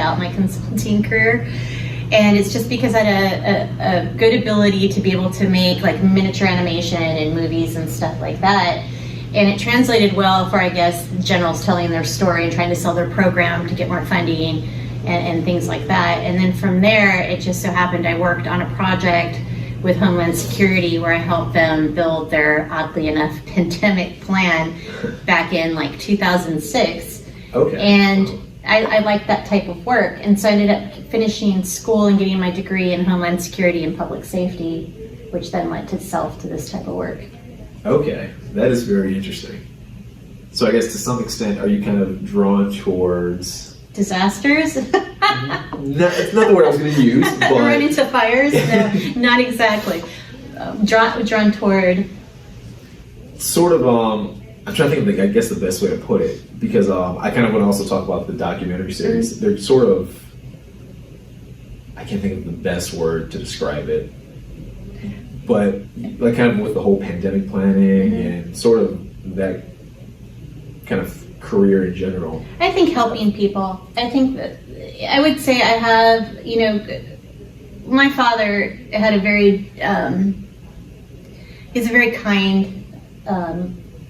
out my consulting career. And it's just because I had a good ability to be able to make like miniature animation and movies and stuff like that. And it translated well for, I guess, generals telling their story and trying to sell their program to get more funding and things like that. And then from there, it just so happened I worked on a project with Homeland Security where I helped them build their, oddly enough, pandemic plan back in like 2006. Okay. And I liked that type of work. And so I ended up finishing school and getting my degree in Homeland Security and Public Safety, which then lent itself to this type of work. Okay, that is very interesting. So I guess to some extent, are you kind of drawn towards... disasters? No, it's not the word I was going to use, but... Run into fires? No, not exactly. Drawn toward... Sort of, I'm trying to think of, I guess, the best way to put it, because I kind of want to also talk about the documentary series. Mm-hmm. They're sort of... I can't think of the best word to describe it. But like kind of with the whole pandemic planning and sort of that kind of career in general. I think helping people. I think that I would say I have, you know, my father had a very, he's a very kind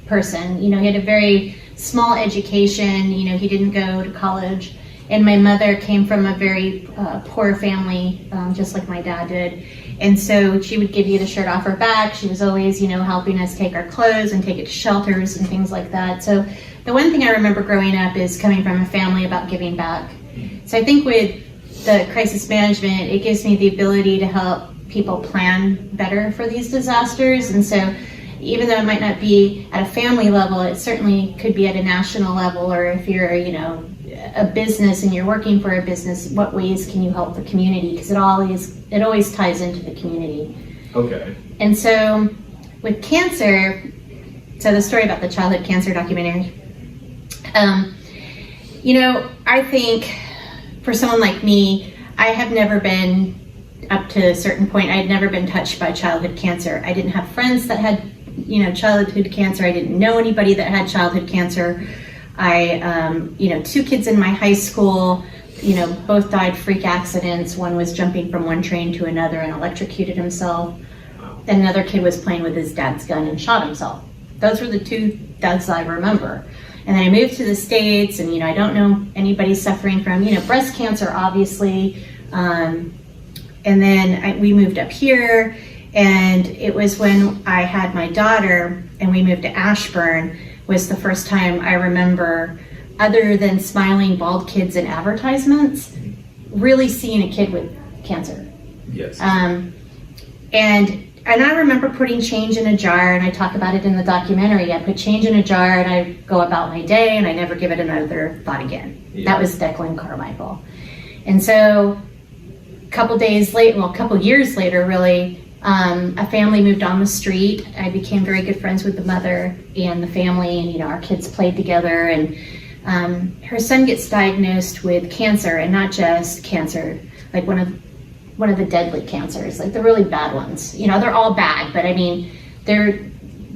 person. You know, he had a very small education. You know, he didn't go to college. And my mother came from a very poor family, just like my dad did. And so she would give you the shirt off her back. She was always, you know, helping us take our clothes and take it to shelters and things like that. So the one thing I remember growing up is coming from a family about giving back. So I think with the crisis management, it gives me the ability to help people plan better for these disasters. And so even though it might not be at a family level, it certainly could be at a national level, or if you're, you know, a business and you're working for a business, what ways can you help the community? Because it always ties into the community. Okay. And so with cancer, so the story about the childhood cancer documentary, you know, I think for someone like me, I have never been, up to a certain point, I had never been touched by childhood cancer. I didn't have friends that had, you know, childhood cancer. I didn't know anybody that had childhood cancer. You know, 2 kids in my high school, you know, both died freak accidents. One was jumping from one train to another and electrocuted himself. And another kid was playing with his dad's gun and shot himself. Those were the 2 deaths I remember. And then I moved to the States, and, you know, I don't know anybody suffering from, you know, breast cancer, obviously. And then we moved up here, and it was when I had my daughter and we moved to Ashburn, was the first time I remember, other than smiling bald kids in advertisements, really seeing a kid with cancer. Yes. And I remember putting change in a jar, and I talk about it in the documentary. I put change in a jar and I go about my day, and I never give it another thought again. Yeah. That was Declan Carmichael. And so a couple years later, really, a family moved on the street. I became very good friends with the mother and the family, and, you know, our kids played together, and her son gets diagnosed with cancer, and not just cancer, like one of the deadly cancers, like the really bad ones. You know, they're all bad, but I mean, the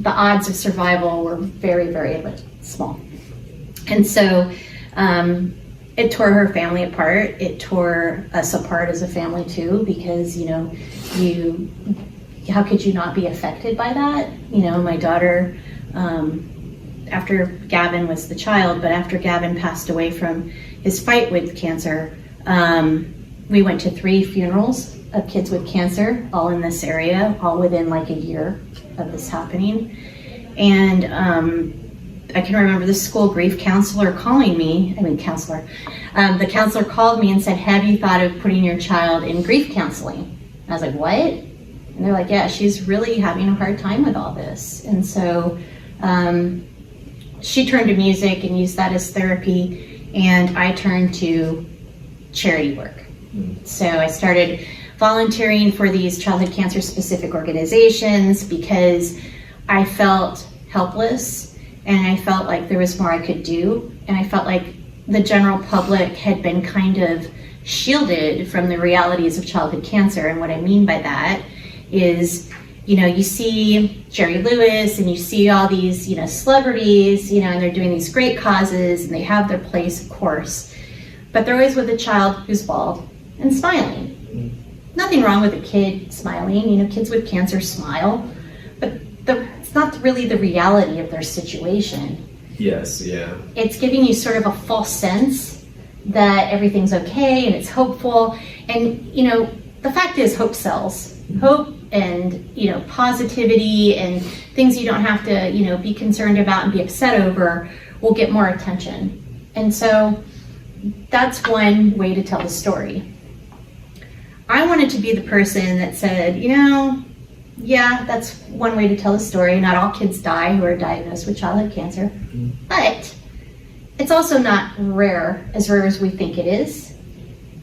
odds of survival were very, very small. And so it tore her family apart. It tore us apart as a family too, because, you know, how could you not be affected by that? You know, my daughter, after Gavin was the child, but after Gavin passed away from his fight with cancer, we went to 3 funerals of kids with cancer, all in this area, all within like a year of this happening. And I can remember the school grief counselor calling me, the counselor called me and said, "Have you thought of putting your child in grief counseling?" And I was like, "What?" And they're like, "Yeah, she's really having a hard time with all this." And so she turned to music and used that as therapy, and I turned to charity work. So I started volunteering for these childhood cancer specific organizations because I felt helpless, and I felt like there was more I could do, and I felt like the general public had been kind of shielded from the realities of childhood cancer. And what I mean by that is, you know, you see Jerry Lewis and you see all these, you know, celebrities, you know, and they're doing these great causes and they have their place, of course. but they're always with a child who's bald and smiling. Nothing wrong with a kid smiling. You know, kids with cancer smile, but it's not really the reality of their situation. Yes, yeah. It's giving you sort of a false sense that everything's okay and it's hopeful. And, you know, the fact is hope sells. Hope and, you know, positivity and things you don't have to, you know, be concerned about and be upset over will get more attention. And so that's one way to tell the story. I wanted to be the person that said, you know, yeah, that's one way to tell the story. Not all kids die who are diagnosed with childhood cancer, but it's also not rare as we think it is.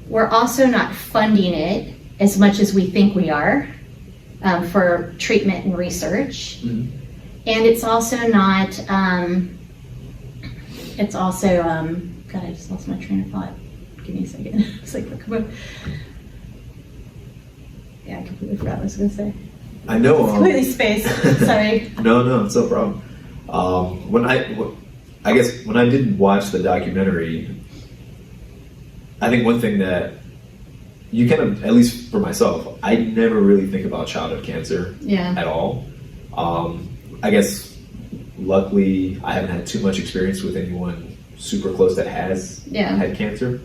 We're also not funding it as much as we think we are for treatment and research. And it's also not, God, I just lost my train of thought. Give me a second. It's like, come on. Yeah, I completely forgot what I was going to say. I know. Completely spaced. Sorry. No, it's no problem. When I did watch the documentary, I think one thing that you kind of, at least for myself, I never really think about childhood cancer at all. I guess luckily I haven't had too much experience with anyone super close that has had cancer.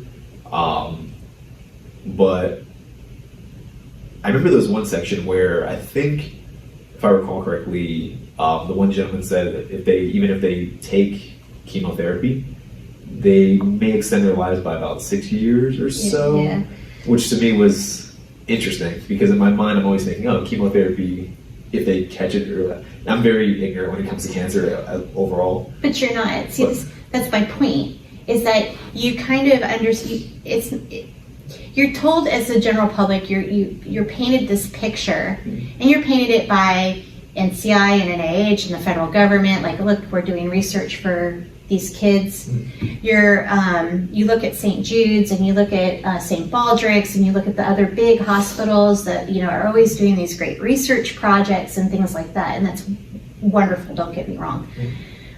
But I remember there was one section where I think, if I recall correctly, the one gentleman said that even if they take chemotherapy, they may extend their lives by about 6 years or so, which to me was interesting because in my mind I'm always thinking, oh, chemotherapy, if they catch it early. I'm very ignorant when it comes to cancer overall. But you're not. See, that's my point, is that you kind of understand, you're told as the general public, you're painted this picture, and you're painted it by NCI and NIH and the federal government, like, look, we're doing research for these kids. You look at St. Jude's and you look at St. Baldrick's and you look at the other big hospitals that, you know, are always doing these great research projects and things like that, and that's wonderful, don't get me wrong.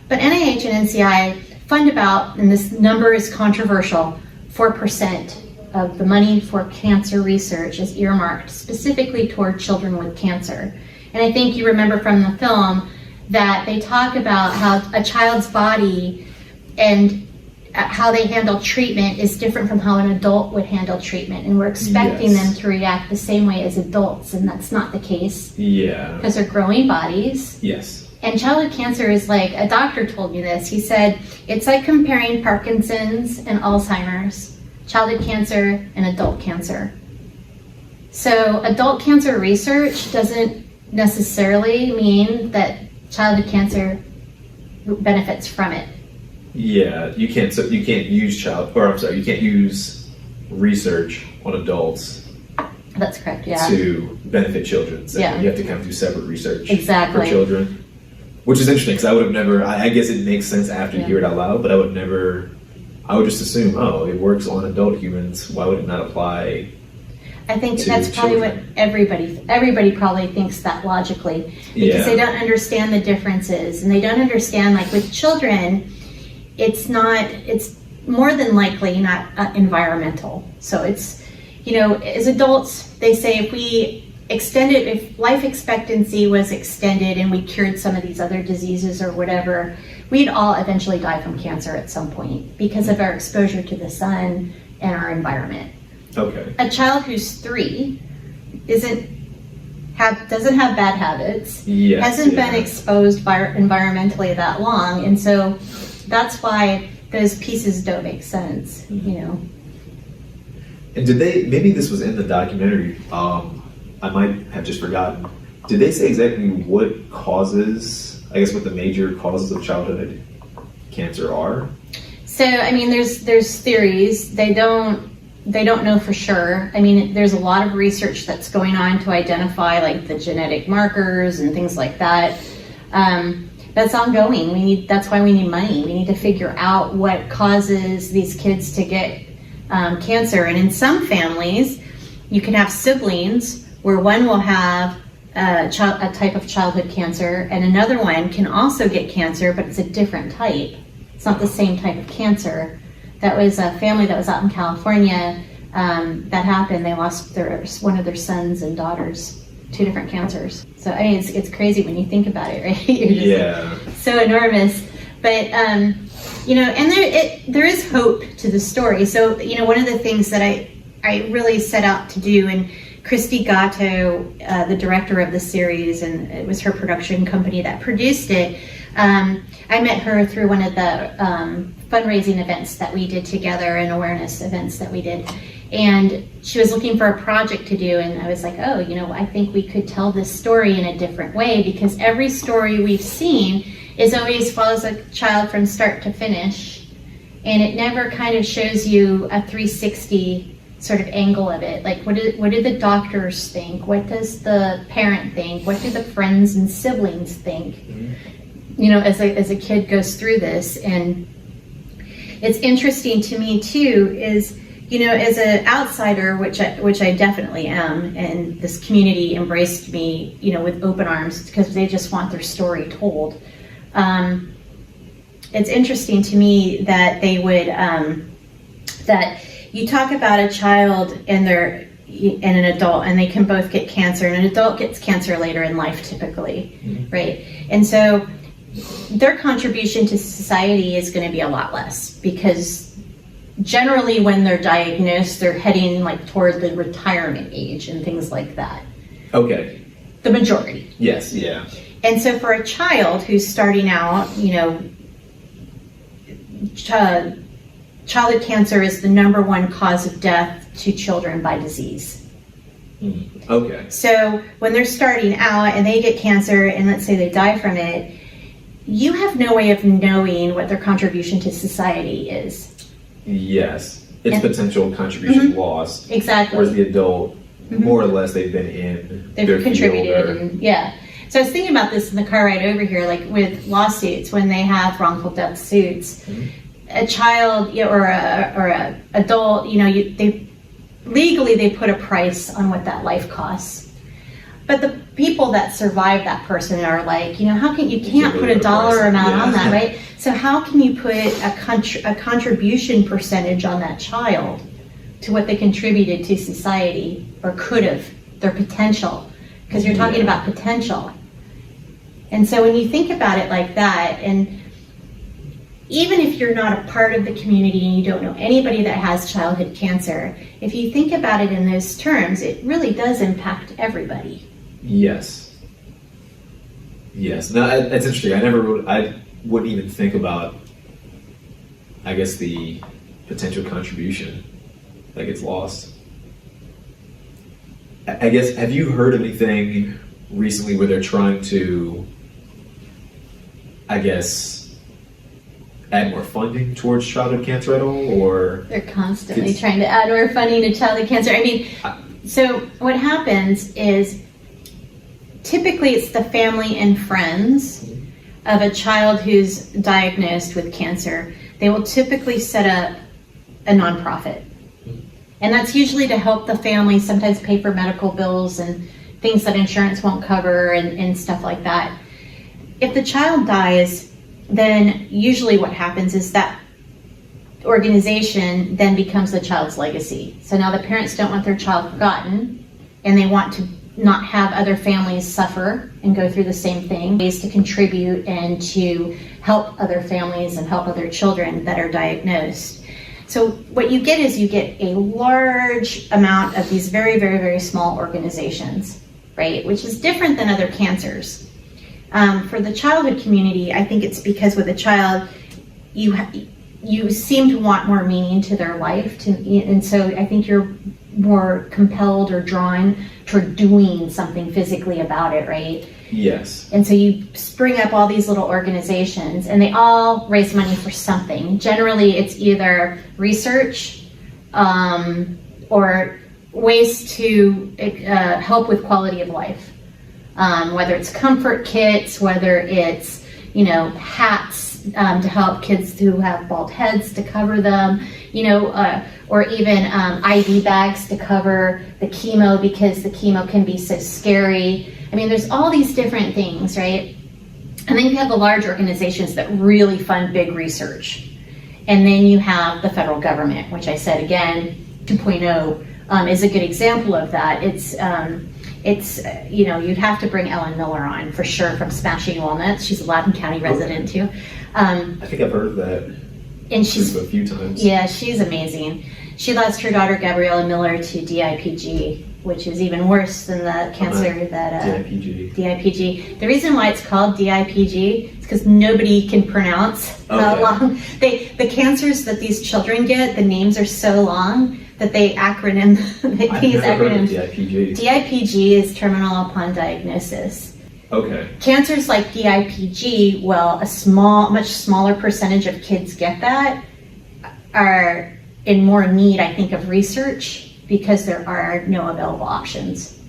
But NIH and NCI fund about, and this number is controversial, 4% of the money for cancer research is earmarked specifically toward children with cancer. And I think you remember from the film that they talk about how a child's body and how they handle treatment is different from how an adult would handle treatment. And we're expecting them to react the same way as adults, and that's not the case. Yeah. Because they're growing bodies. Yes. And childhood cancer is like, a doctor told me this, he said, it's like comparing Parkinson's and Alzheimer's, childhood cancer and adult cancer. So adult cancer research doesn't necessarily mean that childhood cancer benefits from it. Yeah, you can't use research on adults. That's correct, yeah. To benefit children. So you have to kind of do separate research for children. Which is interesting, because I would have never, I guess it makes sense after you hear it out loud, but I would just assume, oh, it works on adult humans, why would it not apply? I think that's probably what everybody probably thinks that logically, because they don't understand the differences, and they don't understand, like with children, it's more than likely not environmental. So it's, you know, as adults, they say if life expectancy was extended and we cured some of these other diseases or whatever, we'd all eventually die from cancer at some point because of our exposure to the sun and our environment. Okay. A child who's 3 doesn't have bad habits, hasn't been exposed environmentally that long, and so that's why those pieces don't make sense, you know. And did they, maybe this was in the documentary, I might have just forgotten, did they say exactly what the major causes of childhood cancer are? So, I mean, there's theories. They don't know for sure. I mean, there's a lot of research that's going on to identify like the genetic markers and things like that. That's ongoing. That's why we need money. We need to figure out what causes these kids to get cancer. And in some families, you can have siblings where one will have a type of childhood cancer and another one can also get cancer, but it's a different type. It's not the same type of cancer. That was a family that was out in California. That happened. They lost one of their sons and daughters, 2 different cancers. So I mean, it's crazy when you think about it, right? Yeah. So enormous. But you know, and there is hope to the story. So you know, one of the things that I really set out to do, and Christy Gatto, the director of the series, and it was her production company that produced it. I met her through one of the fundraising events that we did together, and awareness events that we did. And she was looking for a project to do, and I was like, oh, you know, I think we could tell this story in a different way, because every story we've seen is always follows a child from start to finish, and it never kind of shows you a 360 sort of angle of it. Like, what do the doctors think? What does the parent think? What do the friends and siblings think? Mm-hmm. You know, as a kid goes through this. And it's interesting to me too, is, you know, as an outsider, which I definitely am, and this community embraced me, you know, with open arms, because they just want their story told. It's interesting to me that they would, that you talk about a child and an adult, and they can both get cancer, and an adult gets cancer later in life typically, mm-hmm. right? And so their contribution to society is going to be a lot less, because generally when they're diagnosed, they're heading like toward the retirement age and things like that. Okay. The majority. Yes, yeah. And so for a child who's starting out, you know, childhood cancer is the #1 cause of death to children by disease. Okay. So when they're starting out and they get cancer, and let's say they die from it, you have no way of knowing what their contribution to society is. Yes. It's potential contribution mm-hmm. lost. Exactly. Whereas the adult, mm-hmm. more or less, they've been in. They've contributed. And, yeah. So I was thinking about this in the car ride over here, like with lawsuits, when they have wrongful death suits, mm-hmm. a child, you know, or a adult, you know, they legally put a price on what that life costs. But the people that survive that person are like, you know, how can you can't put a dollar amount on that, right? So how can you put a contribution percentage on that child to what they contributed to society, or could have, their potential? Because you're talking about potential. And so when you think about it like that, and even if you're not a part of the community and you don't know anybody that has childhood cancer, if you think about it in those terms, it really does impact everybody. Yes. Yes. No, that's interesting. I wouldn't even think about, I guess, the potential contribution that gets lost. I guess, have you heard of anything recently where they're trying to, I guess, add more funding towards childhood cancer at all, or? They're constantly trying to add more funding to childhood cancer. I mean, so what happens is, typically it's the family and friends of a child who's diagnosed with cancer. They will typically set up a nonprofit. And that's usually to help the family sometimes pay for medical bills and things that insurance won't cover, and stuff like that. If the child dies, then usually what happens is that organization then becomes the child's legacy. So now the parents don't want their child forgotten, and they want to not have other families suffer and go through the same thing. Ways to contribute and to help other families and help other children that are diagnosed. So what you get is you get a large amount of these very, very, very small organizations, right? Which is different than other cancers. For the childhood community, I think it's because with a child, you seem to want more meaning to their life, and so I think you're more compelled or drawn toward doing something physically about it, right? Yes. And so you spring up all these little organizations, and they all raise money for something. Generally, it's either research or ways to help with quality of life. Whether it's comfort kits, whether it's, you know, hats to help kids who have bald heads to cover them, you know, or even IV bags to cover the chemo, because the chemo can be so scary. I mean, there's all these different things, right? And then you have the large organizations that really fund big research. And then you have the federal government, which I said again, 2.0 is a good example of that. You'd have to bring Ellen Miller on for sure from Smashing Walnuts. She's a Loudoun County resident too. I think I've heard of that. And she's a few times. Yeah, she's amazing. She lost her daughter Gabriella Miller to DIPG, which is even worse than the cancer that DIPG. The reason why it's called DIPG is because nobody can pronounce how long. The cancers that these children get, the names are so long that they use acronyms. DIPG. DIPG is terminal upon diagnosis. Okay. Cancers like DIPG, well, much smaller percentage of kids get that, are in more need, I think, of research because there are no available options.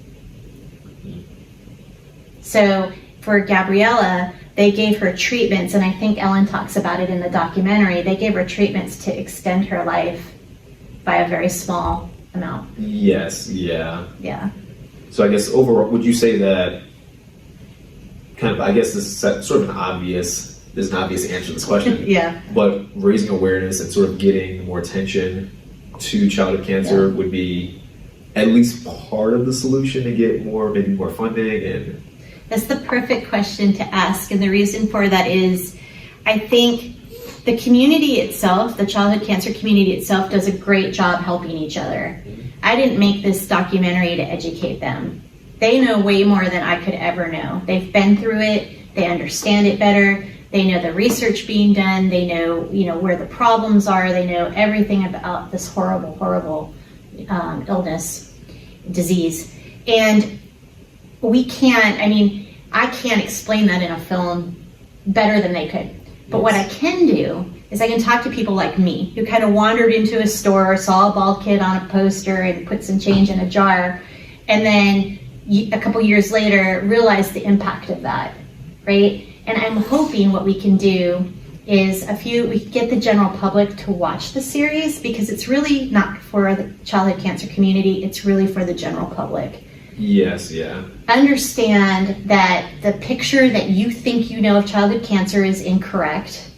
So for Gabriella, they gave her treatments, and I think Ellen talks about it in the documentary. They gave her treatments to extend her life by a very small amount. Yes, yeah. Yeah. So I guess overall, would you say that I guess this is sort of there's an obvious answer to this question. Yeah. But raising awareness and sort of getting more attention to childhood cancer would be at least part of the solution to get maybe more funding. And that's the perfect question to ask. And the reason for that is, I think the community itself, the childhood cancer community itself, does a great job helping each other. I didn't make this documentary to educate them. They know way more than I could ever know. They've been through it. They understand it better. They know the research being done. They know, where the problems are. They know everything about this horrible, horrible disease. And I can't explain that in a film better than they could. But what I can do is I can talk to people like me, who kind of wandered into a store, saw a bald kid on a poster and put some change in a jar, and then a couple years later realized the impact of that, right? And I'm hoping what we can do is we get the general public to watch the series, because it's really not for the childhood cancer community, it's really for the general public. Yes, yeah. Understand that the picture that you think you know of childhood cancer is incorrect.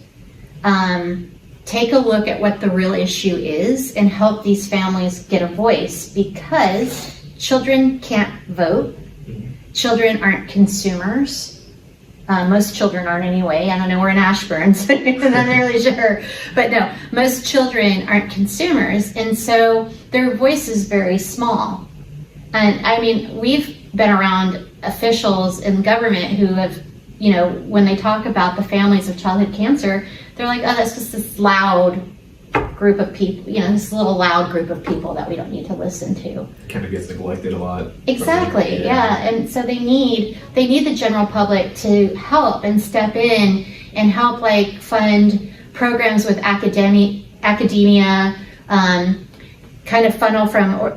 Take a look at what the real issue is and help these families get a voice, because children can't vote. Children aren't consumers. Most children aren't anyway. I don't know, we're in Ashburn, so I'm not really sure. But no, most children aren't consumers, and so their voice is very small. And we've been around officials in government who have, when they talk about the families of childhood cancer, they're like, oh, that's just this loud group of people, this little loud group of people that we don't need to listen to. Kind of gets neglected a lot. Exactly, yeah. And so they need the general public to help and step in and help, fund programs with academia, kind of funnel from,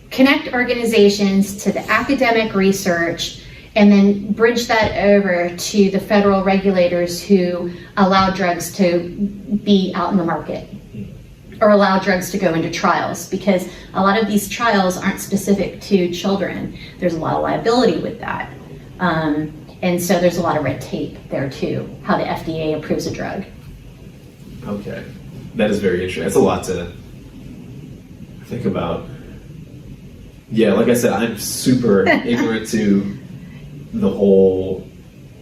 connect organizations to the academic research, and then bridge that over to the federal regulators who allow drugs to be out in the market or allow drugs to go into trials, because a lot of these trials aren't specific to children. There's a lot of liability with that. And so there's a lot of red tape there too, how the FDA approves a drug. Okay. That is very interesting. That's a lot to think about. Yeah, like I said, I'm super ignorant to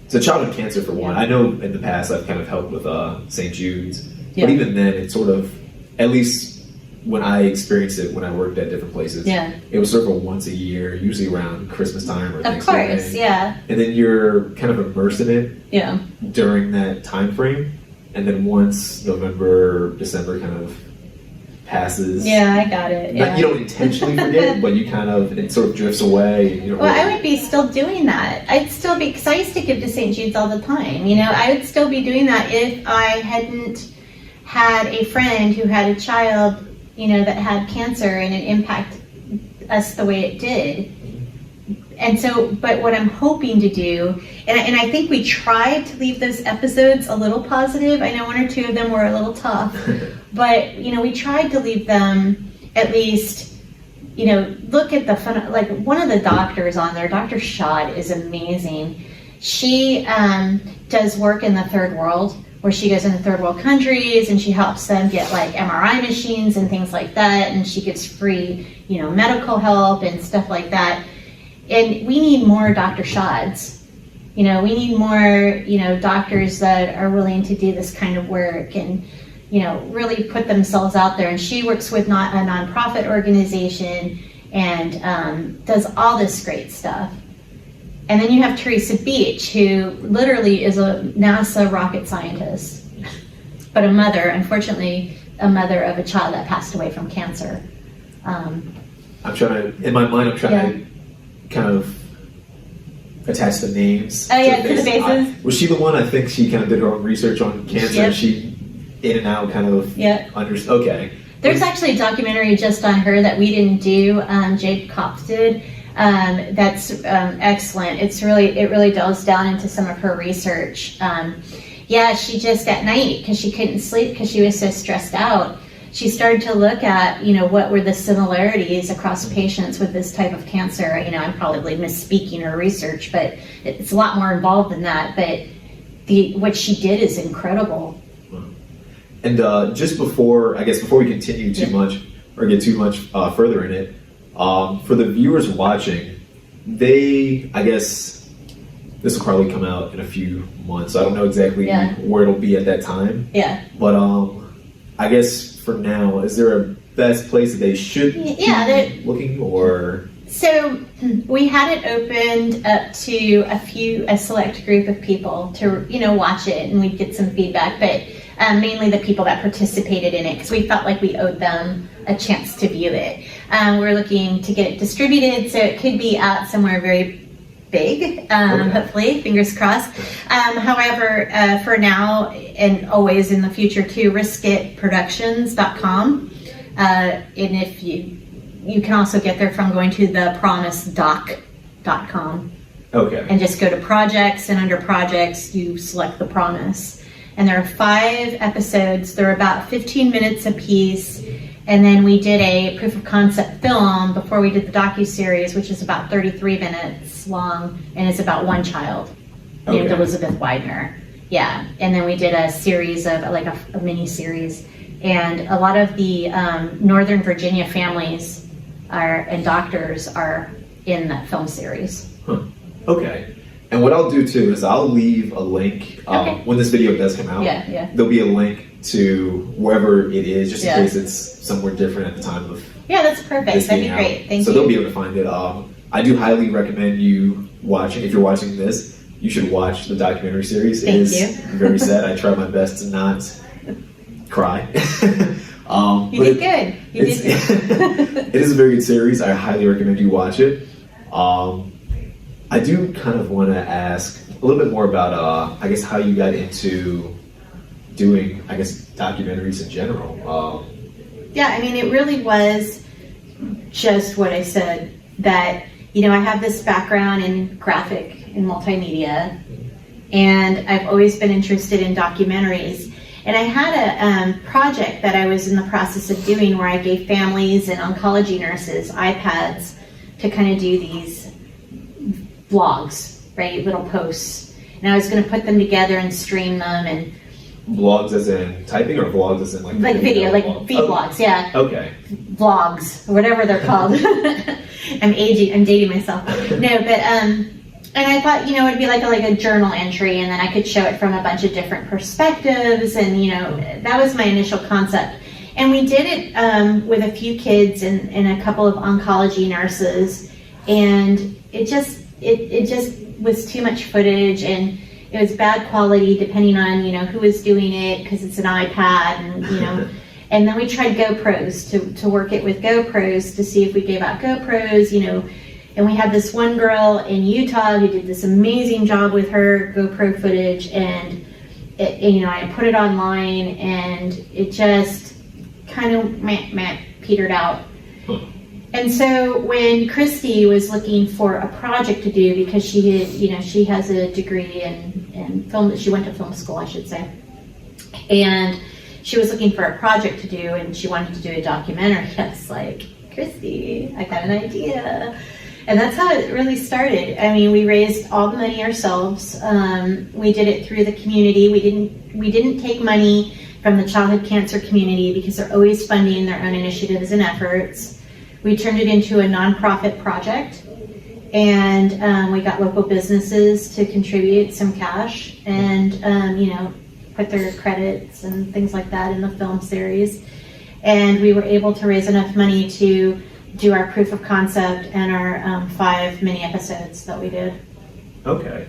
to childhood cancer for one. I know in the past I've kind of helped with St. Jude's, but even then it's sort of, at least when I experienced it when I worked at different places, it was sort of a once a year, usually around Christmas time or Thanksgiving. Of course, yeah. And then you're kind of immersed in it during that time frame, and then once November, December kind of passes. Yeah, I got it. You don't intentionally forget, but you kind of, it sort of drifts away. And I would be still doing that. I'd still be, because I used to give to St. Jude's all the time. I would still be doing that if I hadn't had a friend who had a child, that had cancer and it impacted us the way it did. And so, but what I'm hoping to do, and I think we tried to leave those episodes a little positive. I know one or two of them were a little tough, but, we tried to leave them at least, look at the fun, one of the doctors on there, Dr. Shad, is amazing. She does work in the third world where she goes into third world countries and she helps them get like MRI machines and things like that, and she gives free, you know, medical help and stuff like that. And we need more Dr. Shads. You know, we need more, you know, doctors that are willing to do this kind of work and, you know, really put themselves out there. And she works with not a nonprofit organization and does all this great stuff. And then you have Teresa Beach, who literally is a NASA rocket scientist, but a mother, unfortunately, a mother of a child that passed away from cancer. I'm trying to, in my mind, I'm trying to kind of attach the names. Oh yeah, to the faces. Was she the one? I think she kind of did her own research on cancer. Yep. She in and out kind of okay. There's actually a documentary just on her that we didn't do. Jade Kopf did. That's excellent. It really delves down into some of her research. She just at night, because she couldn't sleep because she was so stressed out, she started to look at, you know, what were the similarities across patients with this type of cancer. You know, I'm probably misspeaking her research, but it's a lot more involved than that. But what she did is incredible. And just before we continue too much or get too much further in it, for the viewers watching, I guess this will probably come out in a few months. I don't know exactly where it'll be at that time. Yeah. But I guess for now, is there a best place that they should be looking, or? So we had it opened up to a select group of people to, you know, watch it, and we'd get some feedback, but mainly the people that participated in it, because we felt like we owed them a chance to view it. We're looking to get it distributed, so it could be out somewhere very big, hopefully, fingers crossed. However, for now and always in the future too, riskitproductions.com. And if you can also get there from going to thepromisedoc.com. Okay. And just go to projects, and under projects, you select The Promise. And there are 5 episodes. They're about 15 minutes a piece. And then we did a proof of concept film before we did the DocuSeries, which is about 33 minutes long, and it's about one child named Elizabeth Widener. Yeah. And then we did a series of, like a mini series. And a lot of the Northern Virginia families and doctors are in that film series. Huh. Okay. And what I'll do too is I'll leave a link when this video does come out. There'll be a link to wherever it is, just in case it's somewhere different at the time of. Yeah, that's perfect. That'd be great. Thank you. So they'll be able to find it. I do highly recommend you watching. If you're watching this, you should watch the documentary series. It is very sad. I try my best to not cry. You did good. You did good. It is a very good series. I highly recommend you watch it. I do kind of want to ask a little bit more about, I guess, how you got into doing, I guess, documentaries in general. Yeah, I mean, it really was just what I said, that, you know, I have this background in graphic and multimedia, and I've always been interested in documentaries. And I had a project that I was in the process of doing where I gave families and oncology nurses iPads to kind of do these vlogs, right, little posts. And I was going to put them together and stream them. And vlogs as in typing, or vlogs as in like video, like vlogs, yeah. Okay. Vlogs, whatever they're called. I'm dating myself. No, but and I thought, you know, it'd be like a journal entry, and then I could show it from a bunch of different perspectives, and, you know, that was my initial concept. And we did it with a few kids and a couple of oncology nurses, and it just was too much footage, and it was bad quality depending on, you know, who was doing it, because it's an iPad, and, you know. And then we tried GoPros to work it with GoPros to see if we gave out GoPros, you know. And we had this one girl in Utah who did this amazing job with her GoPro footage, and you know, I put it online, and it just kind of petered out. And so when Christy was looking for a project to do, because she had, you know, she has a degree in film, she went to film school, I should say, and she was looking for a project to do, and she wanted to do a documentary. I was like, Christy, I got an idea. And that's how it really started. I mean, we raised all the money ourselves. We did it through the community. We didn't take money from the childhood cancer community because they're always funding their own initiatives and efforts. We turned it into a nonprofit project, and we got local businesses to contribute some cash and, put their credits and things like that in the film series. And we were able to raise enough money to do our proof of concept and our 5 mini episodes that we did. Okay.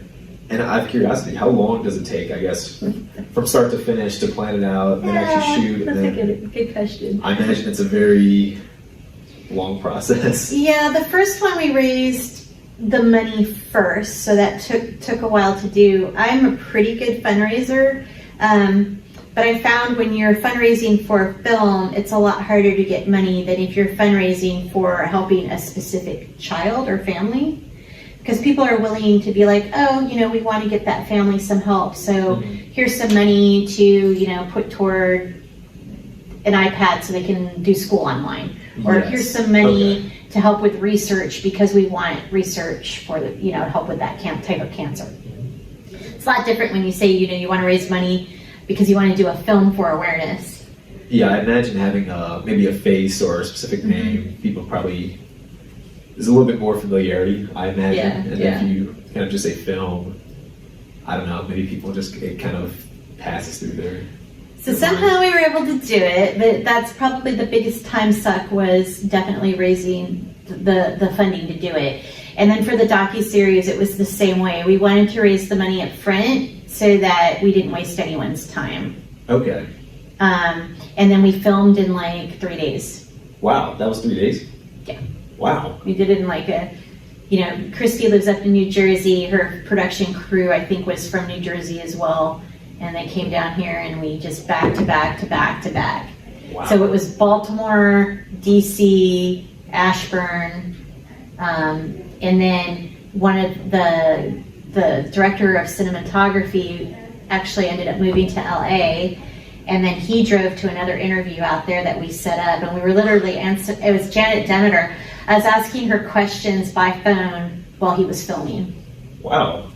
And out of curiosity, how long does it take, I guess, from start to finish to plan it out and then actually shoot? That's and then, a good question. I imagine it's a very long process. Yeah, the first one we raised the money first, so that took a while to do. I'm a pretty good fundraiser, but I found when you're fundraising for film, it's a lot harder to get money than if you're fundraising for helping a specific child or family. Because people are willing to be like, oh, we want to get that family some help. So here's some money to, put toward an iPad so they can do school online. Or here's some money to help with research because we want research for the, help with that type of cancer. It's a lot different when you say, you want to raise money because you want to do a film for awareness. Yeah, I imagine having maybe a face or a specific name, people probably, there's a little bit more familiarity, I imagine. And if you kind of just say film, I don't know, maybe people it kind of passes through there. So somehow we were able to do it, but that's probably the biggest time suck was definitely raising the funding to do it. And then for the DocuSeries, it was the same way. We wanted to raise the money up front so that we didn't waste anyone's time. Okay. And then we filmed in like 3 days. Wow, that was 3 days? Yeah. Wow. We did it in like Christy lives up in New Jersey. Her production crew, I think, was from New Jersey as well. And they came down here and we just back to back to back to back. Wow. So it was Baltimore, DC, Ashburn, and then one of the director of cinematography actually ended up moving to LA, and then he drove to another interview out there that we set up, and we were literally it was Janet Demeter. I was asking her questions by phone while he was filming. Wow.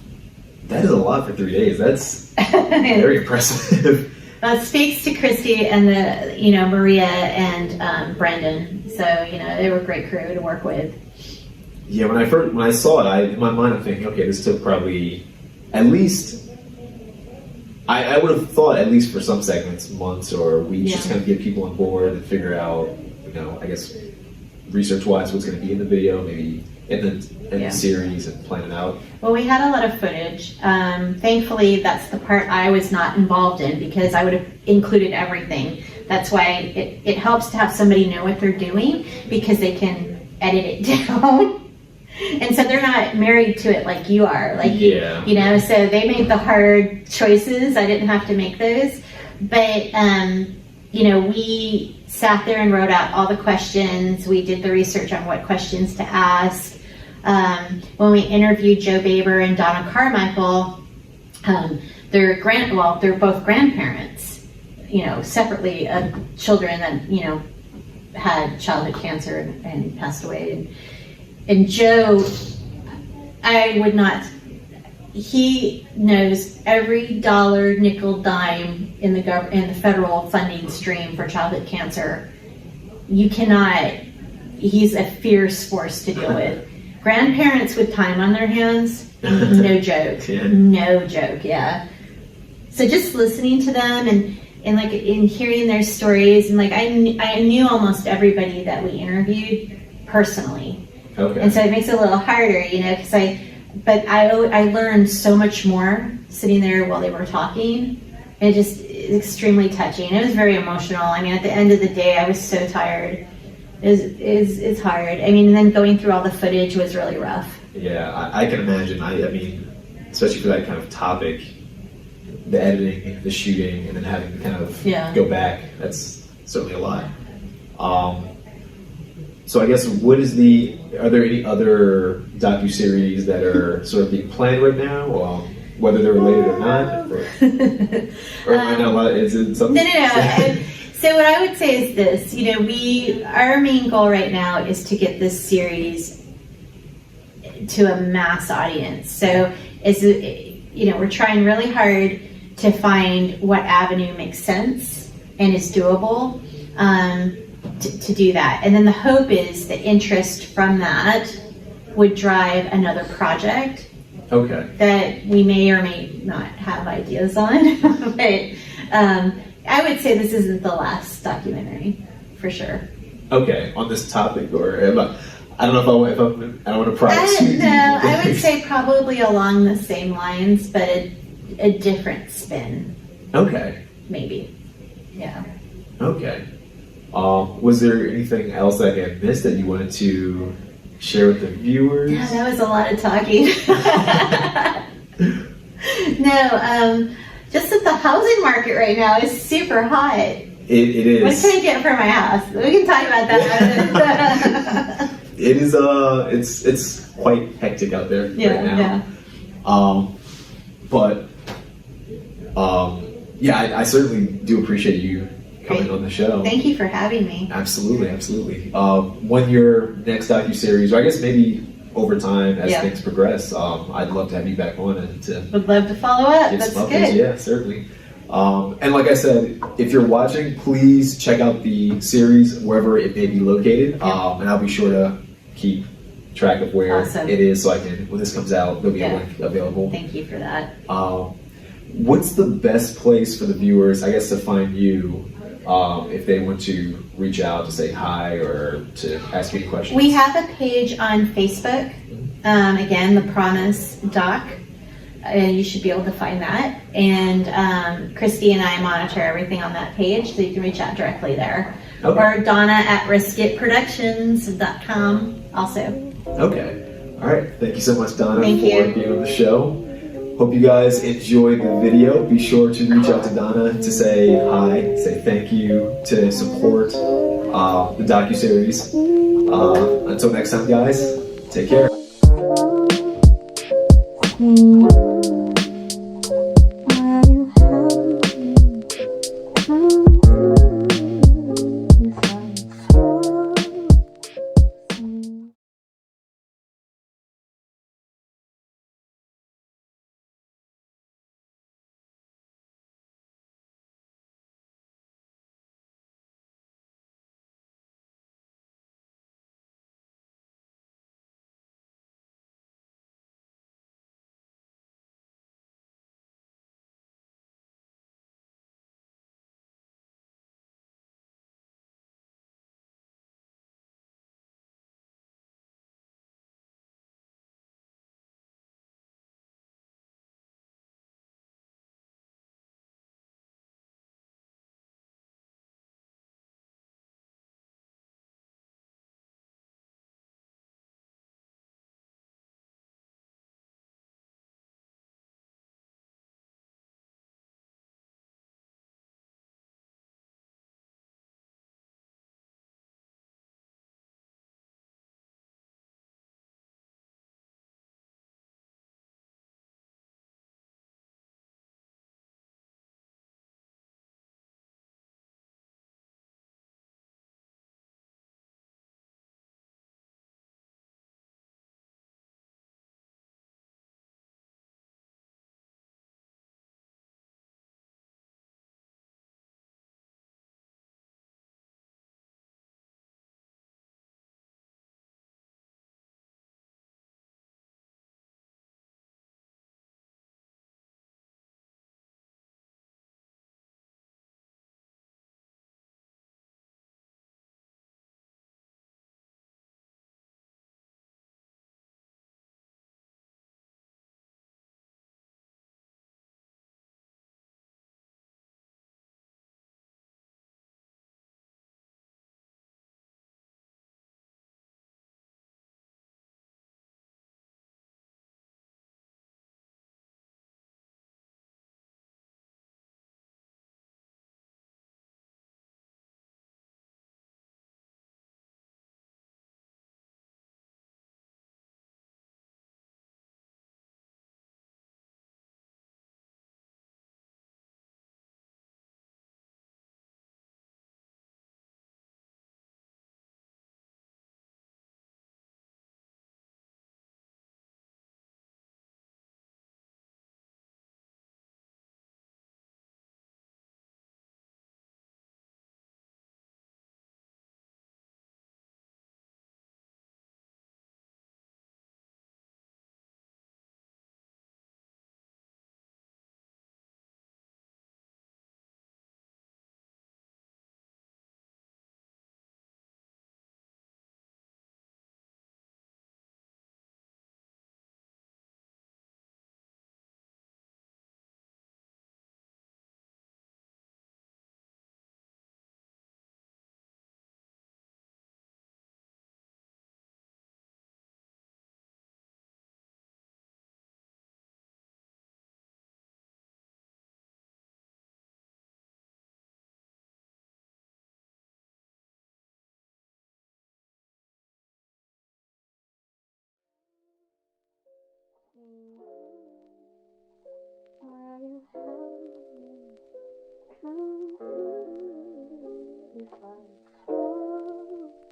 That is a lot for 3 days. That's very impressive. It speaks to Christy and Maria and Brendan. So, they were a great crew to work with. Yeah, when I saw it, in my mind I'm thinking, okay, this took probably at least, I would have thought at least for some segments, months or weeks, just kind of get people on board and figure out, I guess, research-wise what's going to be in the video, maybe in the series, and plan it out. Well, we had a lot of footage. Thankfully, that's the part I was not involved in because I would have included everything. That's why it helps to have somebody know what they're doing because they can edit it down. And so they're not married to it like you are. So they made the hard choices. I didn't have to make those. But, we sat there and wrote out all the questions. We did the research on what questions to ask. When we interviewed Joe Baber and Donna Carmichael, they're both grandparents, separately of children that, had childhood cancer and passed away. And Joe, he knows every dollar, nickel, dime in the federal funding stream for childhood cancer. He's a fierce force to deal with. Grandparents with time on their hands, no joke. No joke, yeah. So just listening to them and in hearing their stories, and I knew almost everybody that we interviewed personally. Okay. And so it makes it a little harder, because I learned so much more sitting there while they were talking. It just is extremely touching. It was very emotional. I mean, at the end of the day, I was so tired. It's hard. I mean, and then going through all the footage was really rough. Yeah, I can imagine. I mean, especially for that kind of topic, the editing, the shooting, and then having to kind of go back, that's certainly a lot. So I guess are there any other docuseries that are sort of being planned right now, whether they're related or not? Or I know a lot, is it something? No. So what I would say is this, our main goal right now is to get this series to a mass audience. So we're trying really hard to find what avenue makes sense and is doable to do that. And then the hope is the interest from that would drive another project that we may or may not have ideas on. But I would say this isn't the last documentary, for sure. Okay, on this topic, or I don't know if I don't want to pry too deep. No, I would say probably along the same lines, but a different spin. Okay. Maybe. Yeah. Okay. Was there anything else that I missed that you wanted to share with the viewers? Yeah, that was a lot of talking. No, just that the housing market right now is super hot. It is. What can I get for my house? We can talk about that. It is. It's quite hectic out there right now. Yeah. I certainly do appreciate you coming on the show. Thank you for having me. Absolutely. When your next docuseries, or I guess maybe over time as things progress, I'd love to have you back on and would love to follow up. That's good. Yeah, certainly. And like I said, if you're watching, please check out the series wherever it may be located, and I'll be sure to keep track of where it is, so I can, when this comes out, there'll be a link available. Thank you for that. What's the best place for the viewers, I guess, to find you if they want to reach out to say hi or to ask you any questions? We have a page on Facebook. Again, The Promise Doc. You should be able to find that. And Christy and I monitor everything on that page, so you can reach out directly there. Or Donna at riskitproductions.com also. Okay. All right. Thank you so much, Donna, Thank for you. being on the show. Hope you guys enjoyed the video. Be sure to reach out to Donna to say hi, say thank you, to support the docuseries. Until next time, guys, take care.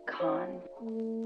Con.